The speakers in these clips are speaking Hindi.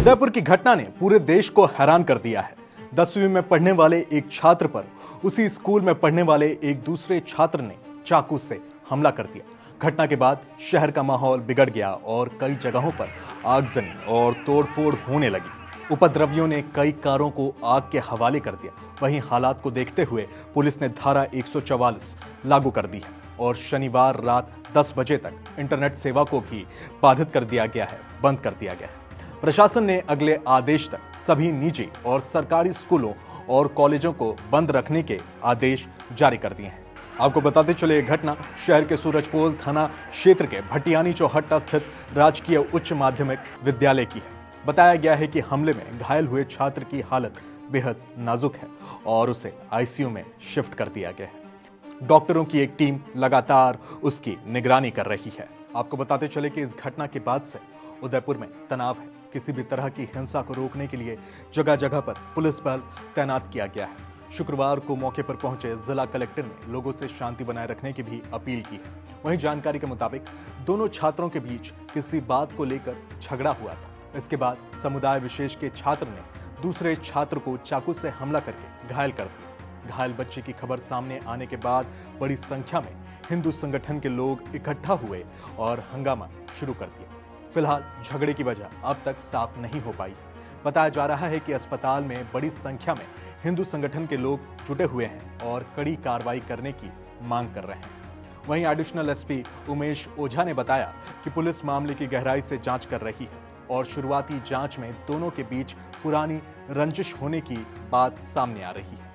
उदयपुर की घटना ने पूरे देश को हैरान कर दिया है। 10वीं में पढ़ने वाले एक छात्र पर उसी स्कूल में पढ़ने वाले एक दूसरे छात्र ने चाकू से हमला कर दिया। घटना के बाद शहर का माहौल बिगड़ गया और कई जगहों पर आगजनी और तोड़फोड़ होने लगी। उपद्रवियों ने कई कारों को आग के हवाले कर दिया। वहीं हालात को देखते हुए पुलिस ने धारा 144 लागू कर दी है और शनिवार रात 10 बजे तक इंटरनेट सेवा को भी बाधित कर दिया गया है, बंद कर दिया गया है। प्रशासन ने अगले आदेश तक सभी निजी और सरकारी स्कूलों और कॉलेजों को बंद रखने के आदेश जारी कर दिए हैं। आपको बताते चले ये घटना शहर के सूरजपोल थाना क्षेत्र के भटियानी चौहट्टा स्थित राजकीय उच्च माध्यमिक विद्यालय की है। बताया गया है कि हमले में घायल हुए छात्र की हालत बेहद नाजुक है और उसे आईसीयू में शिफ्ट कर दिया गया है। डॉक्टरों की एक टीम लगातार उसकी निगरानी कर रही है। आपको बताते चले कि इस घटना के बाद से उदयपुर में तनाव है। किसी भी तरह की हिंसा को रोकने के लिए जगह जगह पर पुलिस बल तैनात किया गया है। शुक्रवार को मौके पर पहुंचे जिला कलेक्टर ने लोगों से शांति बनाए रखने की भी अपील की है। वहीं जानकारी के मुताबिक दोनों छात्रों के बीच किसी बात को लेकर झगड़ा हुआ था। इसके बाद समुदाय विशेष के छात्र ने दूसरे छात्र को चाकू से हमला करके घायल कर दिया। घायल बच्चे की खबर सामने आने के बाद बड़ी संख्या में हिंदू संगठन के लोग इकट्ठा हुए और हंगामा शुरू कर दिया। फिलहाल झगड़े की वजह अब तक साफ नहीं हो पाई। बताया जा रहा है कि अस्पताल में बड़ी संख्या में हिंदू संगठन के लोग जुटे हुए हैं और कड़ी कार्रवाई करने की मांग कर रहे हैं। वहीं एडिशनल एसपी उमेश ओझा ने बताया कि पुलिस मामले की गहराई से जांच कर रही है और शुरुआती जांच में दोनों के बीच पुरानी रंजिश होने की बात सामने आ रही है।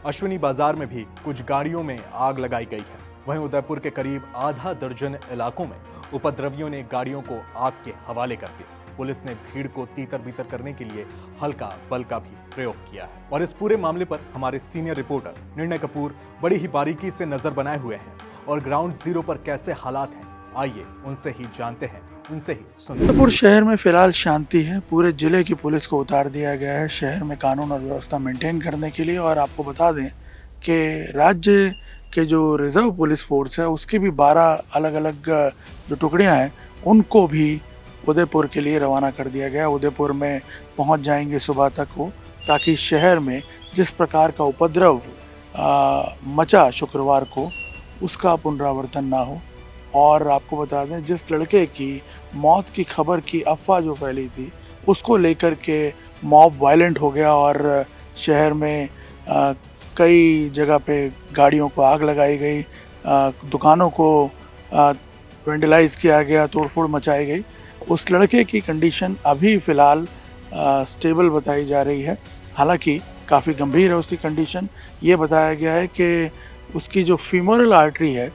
अश्विनी बाजार में भी कुछ गाड़ियों में आग लगाई गई है। वहीं उदयपुर के करीब आधा दर्जन इलाकों में उपद्रवियों ने गाड़ियों को आग के हवाले कर दिया। पुलिस ने भीड़ को तीतर बीतर करने के लिए हल्का बल का भी प्रयोग किया है और इस पूरे मामले पर हमारे सीनियर रिपोर्टर निर्णय कपूर बड़ी ही बारीकी से नजर बनाए हुए हैं और ग्राउंड जीरो पर कैसे हालात हैं, आइए उनसे ही जानते हैं, उनसे ही सुनते हैं। उदयपुर शहर में फिलहाल शांति है। पूरे जिले की पुलिस को उतार दिया गया है शहर में कानून और व्यवस्था मेंटेन करने के लिए। और आपको बता दें कि राज्य के जो रिजर्व पुलिस फोर्स है उसकी भी 12 अलग अलग जो टुकड़ियां हैं उनको भी उदयपुर के लिए रवाना कर दिया गया। उदयपुर में पहुंच जाएंगे सुबह तक वो, ताकि शहर में जिस प्रकार का उपद्रव मचा शुक्रवार को उसका पुनरावर्तन ना हो। और आपको बता दें जिस लड़के की मौत की खबर की अफवाह जो फैली थी उसको लेकर के मॉब वायलेंट हो गया और शहर में कई जगह पे गाड़ियों को आग लगाई गई, दुकानों को वेंडलाइज किया गया, तोड़फोड़ मचाई गई। उस लड़के की कंडीशन अभी फ़िलहाल स्टेबल बताई जा रही है। हालांकि काफ़ी गंभीर है उसकी कंडीशन। ये बताया गया है कि उसकी जो फीमोरल आर्टरी है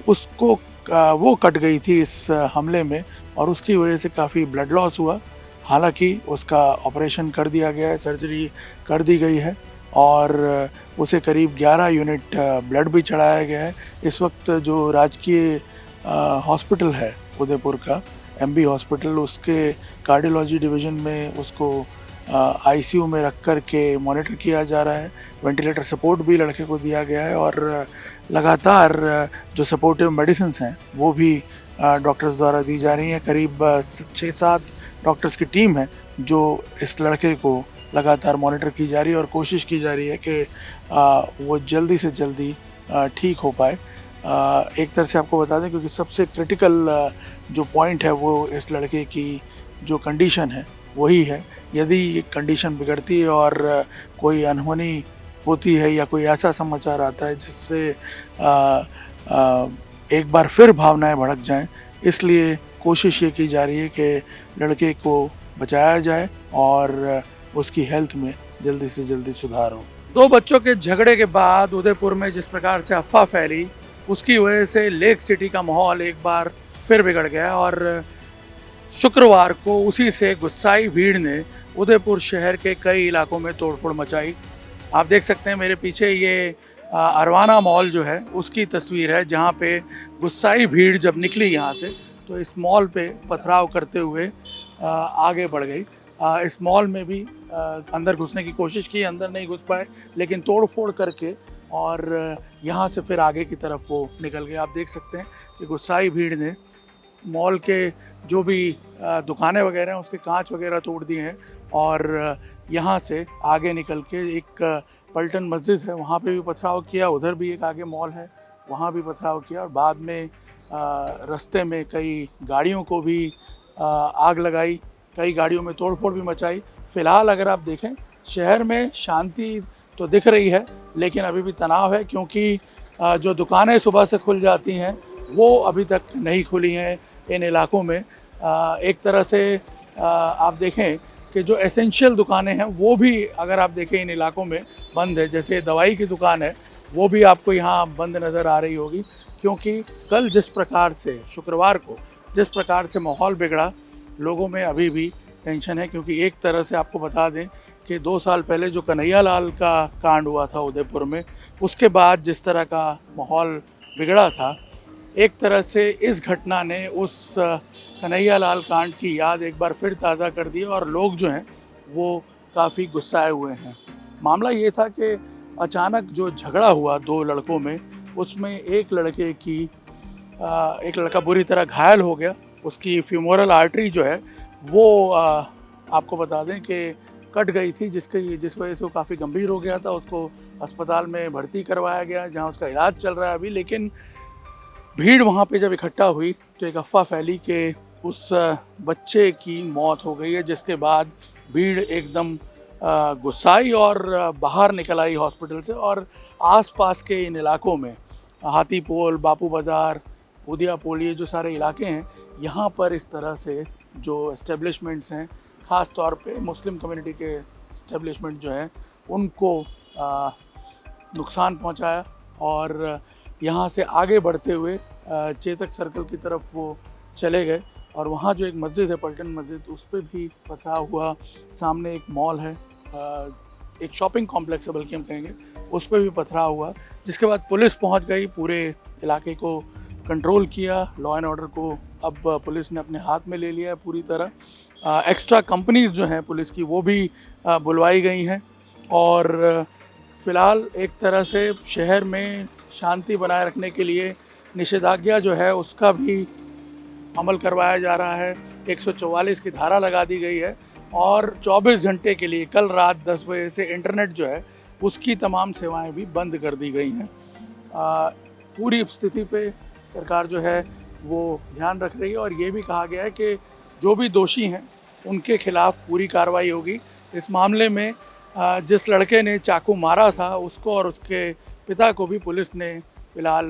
उसको वो कट गई थी इस हमले में और उसकी वजह से काफ़ी ब्लड लॉस हुआ। हालांकि उसका ऑपरेशन कर दिया गया है, सर्जरी कर दी गई है और उसे करीब 11 यूनिट ब्लड भी चढ़ाया गया है। इस वक्त जो राजकीय हॉस्पिटल है उदयपुर का, एमबी हॉस्पिटल, उसके कार्डियोलॉजी डिवीज़न में उसको आईसीयू में रख कर के मॉनिटर किया जा रहा है। वेंटिलेटर सपोर्ट भी लड़के को दिया गया है और लगातार जो सपोर्टिव मेडिसिन हैं वो भी डॉक्टर्स द्वारा दी जा रही हैं। करीब 6-7 डॉक्टर्स की टीम है जो इस लड़के को लगातार मॉनिटर की जा रही है और कोशिश की जा रही है कि वो जल्दी से जल्दी ठीक हो पाए। एक तरह से आपको बता दें क्योंकि सबसे क्रिटिकल जो पॉइंट है वो इस लड़के की जो कंडीशन है वही है। यदि ये कंडीशन बिगड़ती है और कोई अनहोनी होती है या कोई ऐसा समाचार आता है जिससे एक बार फिर भावनाएं भड़क जाएं, इसलिए कोशिश ये की जा रही है कि लड़के को बचाया जाए और उसकी हेल्थ में जल्दी से जल्दी सुधार हो। 2 बच्चों के झगड़े के बाद उदयपुर में जिस प्रकार से अफवाह फैली उसकी वजह से लेक सिटी का माहौल एक बार फिर बिगड़ गया और शुक्रवार को उसी से गुस्साई भीड़ ने उदयपुर शहर के कई इलाकों में तोड़फोड़ मचाई। आप देख सकते हैं मेरे पीछे ये अरवाना मॉल जो है उसकी तस्वीर है, जहां पे गुस्साई भीड़ जब निकली यहाँ से तो इस मॉल पे पथराव करते हुए आगे बढ़ गई। इस मॉल में भी अंदर घुसने की कोशिश की, अंदर नहीं घुस पाए लेकिन तोड़-फोड़ करके और यहाँ से फिर आगे की तरफ वो निकल गए। आप देख सकते हैं कि गुस्साई भीड़ ने मॉल के जो भी दुकानें वगैरह हैं उसके कांच वगैरह तोड़ दिए हैं और यहाँ से आगे निकल के एक पलटन मस्जिद है, वहाँ पे भी पथराव किया, उधर भी एक आगे मॉल है, वहाँ भी पथराव किया और बाद में रास्ते में कई गाड़ियों को भी आग लगाई, कई गाड़ियों में तोड़फोड़ भी मचाई। फिलहाल अगर आप देखें शहर में शांति तो दिख रही है, लेकिन अभी भी तनाव है, क्योंकि जो दुकानें सुबह से खुल जाती हैं वो अभी तक नहीं खुली हैं इन इलाकों में। एक तरह से आप देखें कि जो एसेंशियल दुकानें हैं वो भी अगर आप देखें इन इलाकों में बंद है। जैसे दवाई की दुकान है वो भी आपको यहाँ बंद नज़र आ रही होगी, क्योंकि कल जिस प्रकार से शुक्रवार को जिस प्रकार से माहौल बिगड़ा, लोगों में अभी भी टेंशन है। क्योंकि एक तरह से आपको बता दें कि 2 साल पहले जो कन्हैया लाल का कांड हुआ था उदयपुर में, उसके बाद जिस तरह का माहौल बिगड़ा था, एक तरह से इस घटना ने उस कन्हैया लाल कांड की याद एक बार फिर ताज़ा कर दी और लोग जो हैं वो काफ़ी गुस्साए हुए हैं। मामला ये था कि अचानक जो झगड़ा हुआ 2 लड़कों में, उसमें एक लड़का बुरी तरह घायल हो गया, उसकी फ्यूमोरल आर्टरी जो है वो आपको बता दें कि कट गई थी, जिस वजह से वो काफ़ी गंभीर हो गया था। उसको अस्पताल में भर्ती करवाया गया जहां उसका इलाज चल रहा है अभी। लेकिन भीड़ वहां पे जब इकट्ठा हुई तो एक अफवाह फैली कि उस बच्चे की मौत हो गई है, जिसके बाद भीड़ एकदम गुस्साई और बाहर निकल आई हॉस्पिटल से। और आसपास के इन इलाकों में हाथीपोल, बापू बाज़ार, उदियापोल, ये जो सारे इलाके हैं, यहाँ पर इस तरह से जो एस्टेब्लिशमेंट्स हैं, ख़ास तौर पे मुस्लिम कम्युनिटी के एस्टेब्लिशमेंट जो हैं, उनको नुकसान पहुँचाया और यहाँ से आगे बढ़ते हुए चेतक सर्कल की तरफ वो चले गए। और वहाँ जो एक मस्जिद है, पलटन मस्जिद, उस पर भी पथराव हुआ। सामने एक मॉल है, एक शॉपिंग कॉम्प्लेक्स है बल्कि हम कहेंगे, उस पर भी पथराव हुआ। जिसके बाद पुलिस पहुँच गई, पूरे इलाके को कंट्रोल किया, लॉ एंड ऑर्डर को अब पुलिस ने अपने हाथ में ले लिया है पूरी तरह। एक्स्ट्रा कंपनीज जो हैं पुलिस की वो भी बुलवाई गई हैं और फिलहाल एक तरह से शहर में शांति बनाए रखने के लिए निषेधाज्ञा जो है उसका भी अमल करवाया जा रहा है। 144 की धारा लगा दी गई है और 24 घंटे के लिए कल रात 10 बजे से इंटरनेट जो है उसकी तमाम सेवाएं भी बंद कर दी गई हैं। पूरी स्थिति पे सरकार जो है वो ध्यान रख रही है और ये भी कहा गया है कि जो भी दोषी हैं उनके खिलाफ पूरी कार्रवाई होगी। इस मामले में जिस लड़के ने चाकू मारा था उसको और उसके पिता को भी पुलिस ने फिलहाल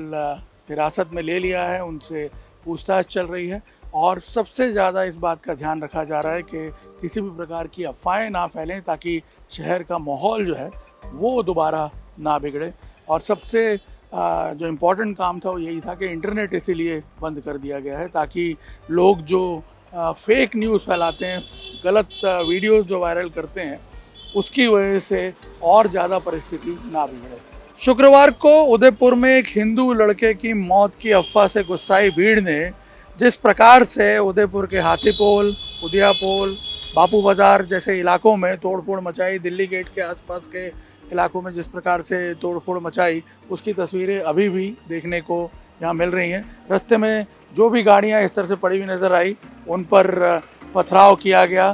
हिरासत में ले लिया है, उनसे पूछताछ चल रही है। और सबसे ज़्यादा इस बात का ध्यान रखा जा रहा है कि किसी भी प्रकार की अफवाहें ना फैलें, ताकि शहर का माहौल जो है वो दोबारा ना बिगड़े। और सबसे जो इम्पोर्टेंट काम था वो यही था कि इंटरनेट इसीलिए बंद कर दिया गया है ताकि लोग जो फेक न्यूज़ फैलाते हैं, गलत वीडियोस जो वायरल करते हैं, उसकी वजह से और ज़्यादा परिस्थिति ना बिगड़े। शुक्रवार को उदयपुर में एक हिंदू लड़के की मौत की अफवाह से गुस्साई भीड़ ने जिस प्रकार से उदयपुर के हाथीपोल, उदियापोल, बापू बाज़ार जैसे इलाकों में तोड़फोड़ मचाई, दिल्ली गेट के आसपास के इलाकों में जिस प्रकार से तोड़फोड़ मचाई, उसकी तस्वीरें अभी भी देखने को यहाँ मिल रही हैं। रास्ते में जो भी गाड़ियाँ इस तरह से पड़ी हुई नज़र आई उन पर पथराव किया गया।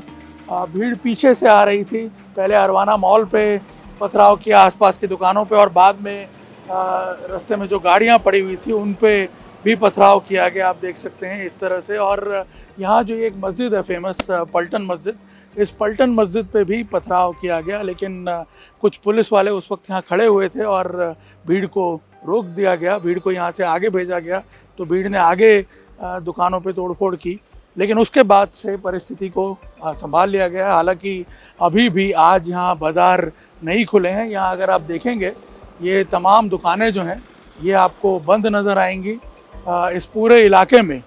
भीड़ पीछे से आ रही थी, पहले अरवाना मॉल पे पथराव किया, आसपास की दुकानों पे, और बाद में रास्ते में जो गाड़ियाँ पड़ी हुई थी उन पे भी पथराव किया गया, आप देख सकते हैं इस तरह से। और यहाँ जो एक मस्जिद है फेमस पलटन मस्जिद, इस पलटन मस्जिद पे भी पथराव किया गया, लेकिन कुछ पुलिस वाले उस वक्त यहाँ खड़े हुए थे और भीड़ को रोक दिया गया, भीड़ को यहाँ से आगे भेजा गया। तो भीड़ ने आगे दुकानों पे तोड़फोड़ की, लेकिन उसके बाद से परिस्थिति को संभाल लिया गया। हालांकि अभी भी आज यहाँ बाज़ार नहीं खुले हैं। यहाँ अगर आप देखेंगे ये तमाम दुकानें जो हैं ये आपको बंद नज़र आएंगी इस पूरे इलाके में।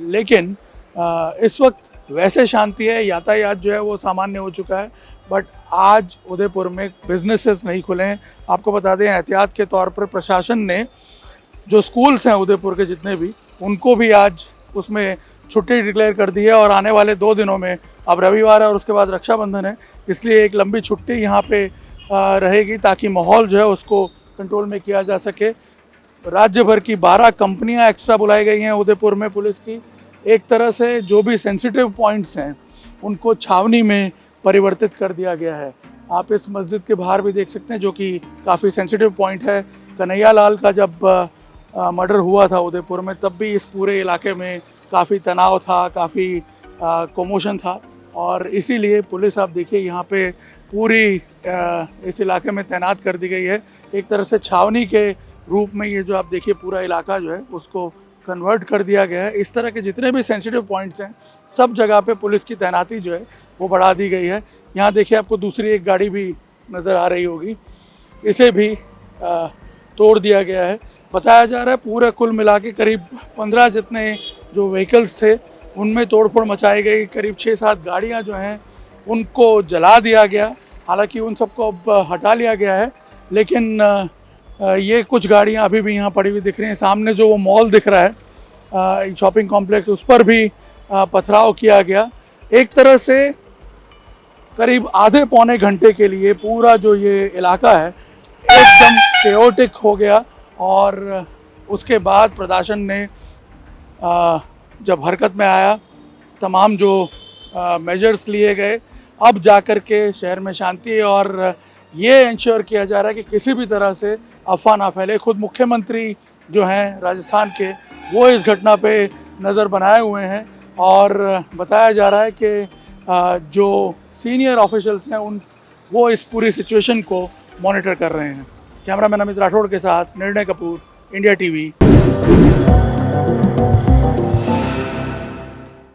लेकिन इस वक्त वैसे शांति है, यातायात जो है वो सामान्य हो चुका है, बट आज उदयपुर में बिजनेसेस नहीं खुले हैं। आपको बता दें एहतियात के तौर पर प्रशासन ने जो स्कूल्स हैं उदयपुर के जितने भी, उनको भी आज उसमें छुट्टी डिक्लेयर कर दी है और आने वाले 2 दिनों में, अब रविवार है और उसके बाद रक्षाबंधन है, इसलिए एक लंबी छुट्टी यहाँ पे रहेगी ताकि माहौल जो है उसको कंट्रोल में किया जा सके। राज्य भर की 12 कंपनियां एक्स्ट्रा बुलाई गई हैं उदयपुर में पुलिस की। एक तरह से जो भी सेंसिटिव पॉइंट्स हैं उनको छावनी में परिवर्तित कर दिया गया है। आप इस मस्जिद के बाहर भी देख सकते हैं, जो कि काफ़ी सेंसिटिव पॉइंट है। कन्हैया लाल का जब मर्डर हुआ था उदयपुर में, तब भी इस पूरे इलाके में काफ़ी तनाव था, काफ़ी कमोशन था, और इसीलिए पुलिस आप देखिए यहाँ पे पूरी इस इलाके में तैनात कर दी गई है। एक तरह से छावनी के रूप में ये जो आप देखिए पूरा इलाका जो है उसको कन्वर्ट कर दिया गया है। इस तरह के जितने भी सेंसिटिव पॉइंट्स हैं, सब जगह पे पुलिस की तैनाती जो है वो बढ़ा दी गई है। यहाँ देखिए आपको दूसरी एक गाड़ी भी नज़र आ रही होगी, इसे भी तोड़ दिया गया है। बताया जा रहा है पूरा कुल मिला के करीब 15 जितने जो व्हीकल्स थे उनमें तोड़फोड़ मचाई गई। करीब 6-7 गाड़ियाँ जो हैं उनको जला दिया गया। हालांकि उन सबको अब हटा लिया गया है, लेकिन ये कुछ गाड़ियाँ अभी भी यहाँ पड़ी हुई दिख रही हैं। सामने जो वो मॉल दिख रहा है, शॉपिंग कॉम्प्लेक्स, उस पर भी पथराव किया गया। एक तरह से करीब आधे पौने घंटे के लिए पूरा जो ये इलाका है एकदम केओटिक हो गया, और उसके बाद प्रशासन ने जब हरकत में आया, तमाम जो मेजर्स लिए गए, अब जाकर के शहर में शांति है, और ये इंश्योर किया जा रहा है कि किसी भी तरह से अफवाह ना फैले। खुद मुख्यमंत्री जो हैं राजस्थान के, वो इस घटना पे नज़र बनाए हुए हैं, और बताया जा रहा है कि जो सीनियर ऑफिशियल्स हैं वो इस पूरी सिचुएशन को मॉनिटर कर रहे हैं। कैमरामैन अमित राठौड़ के साथ निर्णय कपूर, इंडिया टीवी।